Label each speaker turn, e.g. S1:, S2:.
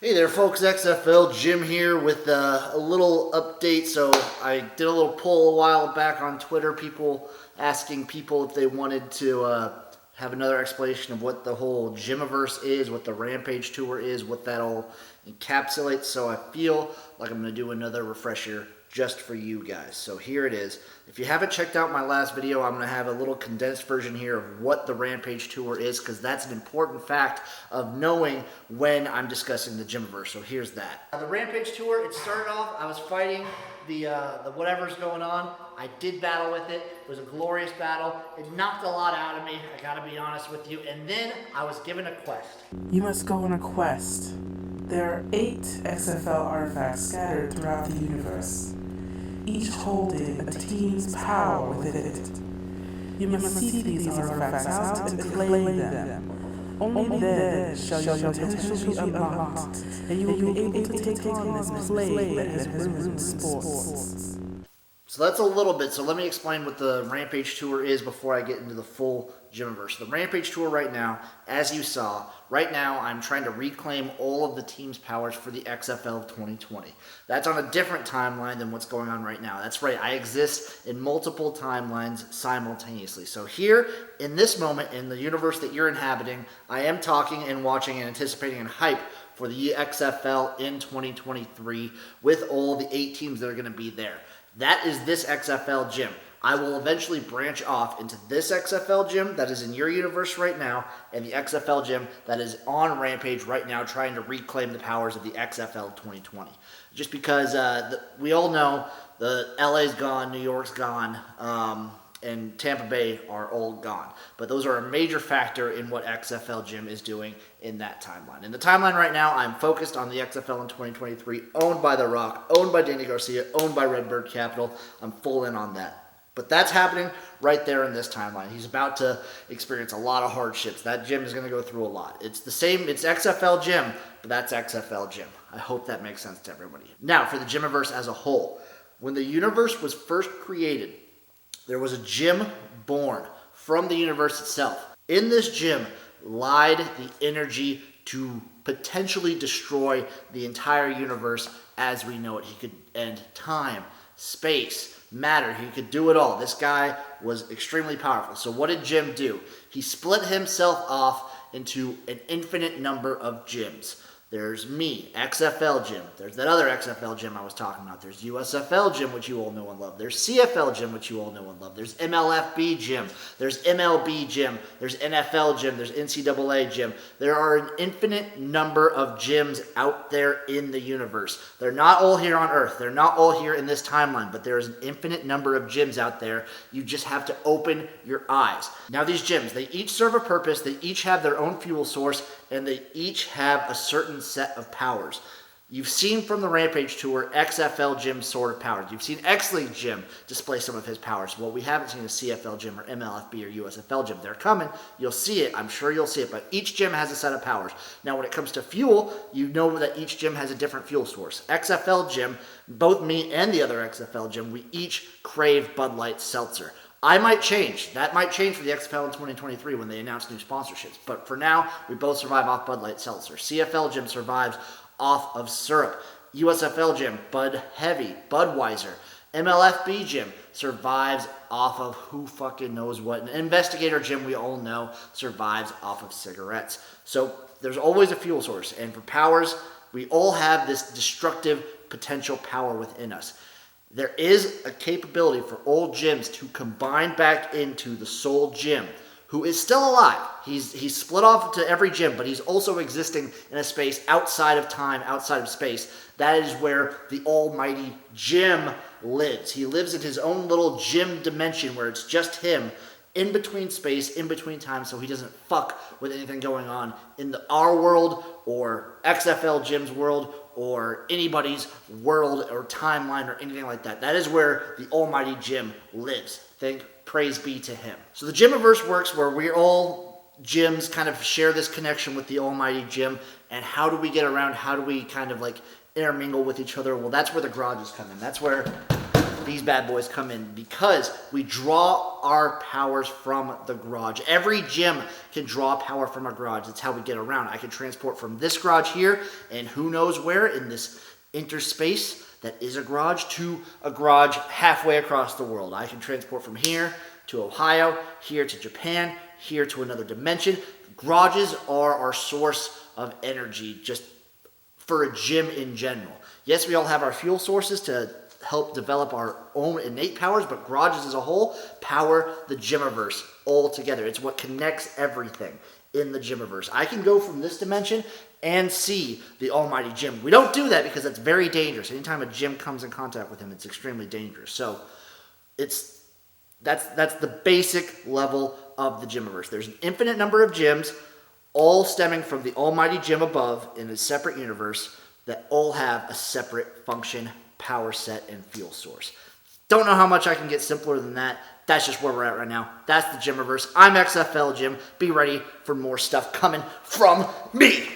S1: Hey there folks, XFL Jim here with a little update. So I did a little poll a while back on Twitter, asking people if they wanted to have another explanation of what the whole Jimmaverse is, what the Rampage Tour is, what that all encapsulates. So I feel like I'm going to do another refresher just for you guys. So here it is. If you haven't checked out my last video, I'm going to have a little condensed version here of what the Rampage Tour is, because that's an important fact of knowing when I'm discussing the Jimmaverse. So here's that. The Rampage Tour, it started off, I was fighting the whatever's going on. I did battle with it. It was a glorious battle. It knocked a lot out of me, I gotta be honest with you. And then I was given a quest.
S2: You must go on a quest. There are 8 XFL artifacts scattered throughout the universe, each holding a team's power within it. You must seek these artifacts out and claim them. Only then shall your potential be unlocked, and you will be able to take on this plague that has ruined sports.
S1: So that's a little bit. So let me explain what the Rampage Tour is before I get into the full Jimmaverse. The Rampage Tour right now, as you saw, right now I'm trying to reclaim all of the team's powers for the XFL 2020. That's on a different timeline than what's going on right now. That's right, I exist in multiple timelines simultaneously. So here, in this moment, in the universe that you're inhabiting, I am talking and watching and anticipating and hype for the XFL in 2023 with all the 8 teams that are going to be there. That is this XFL Jim. I will eventually branch off into this XFL Jim that is in your universe right now, and the XFL Jim that is on Rampage right now trying to reclaim the powers of the XFL 2020. Just because we all know the LA's gone, New York's gone, and Tampa Bay are all gone. But those are a major factor in what XFL Jim is doing in that timeline. In the timeline right now, I'm focused on the XFL in 2023, owned by The Rock, owned by Danny Garcia, owned by Redbird Capital. I'm full in on that. But that's happening right there in this timeline. He's about to experience a lot of hardships. That Jim is going to go through a lot. It's the same, it's XFL Jim, but that's XFL Jim. I hope that makes sense to everybody. Now, for the Jimmaverse as a whole. When the universe was first created, there was a Jim born from the universe itself. In this Jim lied the energy to potentially destroy the entire universe as we know it. He could end time, space, matter. He could do it all. This guy was extremely powerful. So what did Jim do? He split himself off into an infinite number of Jims. There's me, XFL Jim. There's that other XFL Jim I was talking about. There's USFL Jim, which you all know and love. There's CFL Jim, which you all know and love. There's MLFB Jim. There's MLB Jim. There's NFL Jim. There's NCAA Jim. There are an infinite number of Jims out there in the universe. They're not all here on Earth. They're not all here in this timeline, but there's an infinite number of Jims out there. You just have to open your eyes. Now these Jims, they each serve a purpose. They each have their own fuel source, and they each have a certain set of powers. You've seen from the Rampage Tour XFL Jim's sort of powers. You've seen X-League Jim display some of his powers. What we haven't seen is CFL Jim or MLFB or USFL Jim. They're coming. You'll see it. I'm sure you'll see it. But each Jim has a set of powers. Now, when it comes to fuel, you know that each Jim has a different fuel source. XFL Jim, both me and the other XFL Jim, we each crave Bud Light Seltzer. I might change. That might change for the XFL in 2023 when they announce new sponsorships. But for now, we both survive off Bud Light Seltzer. CFL Jim survives off of syrup. USFL Jim, Bud Heavy, Budweiser. MLFB Jim survives off of who fucking knows what. And Investigator Jim, we all know, survives off of cigarettes. So there's always a fuel source. And for powers, we all have this destructive potential power within us. There is a capability for all Jims to combine back into the Soul Jim, who is still alive. He's split off to every Jim, but he's also existing in a space outside of time, outside of space. That is where the almighty Jim lives. He lives in his own little Jim dimension where it's just him, in between space, in between time, so he doesn't fuck with anything going on in our world or XFL Jim's world or anybody's world or timeline or anything like that. That is where the almighty Jim lives. Think praise be to him. So the Jimmaverse works where we're all Jims kind of share this connection with the almighty Jim. And how do we get around? How do we kind of like intermingle with each other? Well, that's where the garages come in. That's where these bad boys come in because we draw our powers from the garage. Every gym can draw power from a garage. That's how we get around. I can transport from this garage here and who knows where in this interspace that is a garage to a garage halfway across the world. I can transport from here to Ohio, here to Japan, here to another dimension. Garages are our source of energy just for a gym in general. Yes, we all have our fuel sources to help develop our own innate powers, but garages as a whole power the Jimmaverse all together. It's what connects everything in the Jimmaverse. I can go from this dimension and see the almighty Jim. We don't do that because that's very dangerous. Anytime a Jim comes in contact with him, it's extremely dangerous. So that's the basic level of the Jimmaverse. There's an infinite number of gyms, all stemming from the almighty Jim above in a separate universe that all have a separate function, power set, and fuel source. Don't know how much I can get simpler than that. That's just where we're at right now. That's the Jimmaverse. I'm XFL Jim. Be ready for more stuff coming from me.